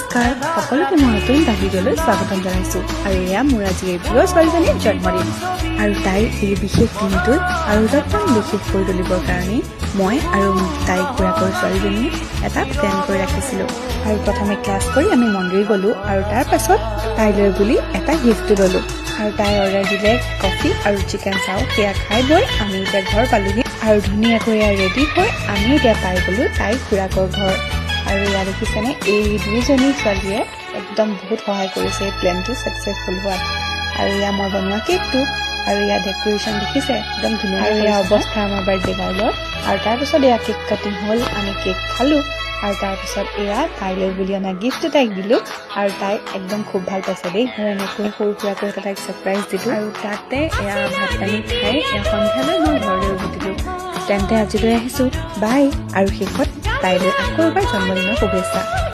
নমস্কাৰ, সকলোকে মই নতুন এটা ভিডিঅ'লৈ স্বাগতম জনাইছোঁ। আৰু এয়া মোৰ আজি এই প্ৰিয় ছোৱালীজনীৰ জন্মদিন। আৰু তাইৰ এই বিশেষ দিনটোত আৰু যত্ন বিশেষ কৰি তুলিবৰ কাৰণে মই আৰু তাইৰ খুৰাকৰ ছোৱালীজনীয়ে এটা প্লেন কৰি ৰাখিছিলোঁ। আৰু প্ৰথমে ক্লাছ কৰি আমি মন্দিৰ গ'লোঁ আৰু তাৰ পাছত তাইলৈ বুলি এটা গিফ্টো ল'লোঁ। আৰু তাই অৰ্ডাৰ দিলে কফি আৰু চিকেন চাও। সেয়া খাই বৈ আমি এতিয়া ঘৰ পালোহি আৰু ধুনীয়াকৈ এয়া ৰেডি হৈ আমি এতিয়া পাই গ'লোঁ তাইৰ খুৰাকৰ ঘৰ। আৰু ইয়াত দেখিছেনে, এই দুইজনী ছোৱালীয়ে একদম বহুত সহায় কৰিছে এই প্লেনটো ছাকচেছফুল হোৱাত। আৰু এয়া মই বনোৱা কেকটো আৰু ইয়াৰ ডেক'ৰেশ্যন দেখিছে একদম ধুনীয়া। আৰু এয়া অৱস্থা আমাৰ বাৰ্থডে গাৰ্লৰ। আৰু তাৰপিছত এয়া কেক কাটিং হ'ল, আমি কেক খালোঁ। আৰু তাৰপিছত এয়া তাইলৈ বুলি অনা গিফ্টটো তাইক দিলোঁ আৰু তাই একদম খুব ভাল পাইছে দেই। আৰু এনেকৈ সৰু সুৰাকৈ এটা তাইক ছাৰপ্ৰাইজ দিলোঁ। আৰু তাতে এয়া ভাত পানী খাই এয়া সন্ধিয়ালৈ মই ঘৰলৈ উভতিলোঁ। তেন্তে আজিলৈ আহিছোঁ, বাই। আৰু শেষত তাইলৈ আকৌ এবাৰ জন্মদিনৰ শুভেচ্ছা।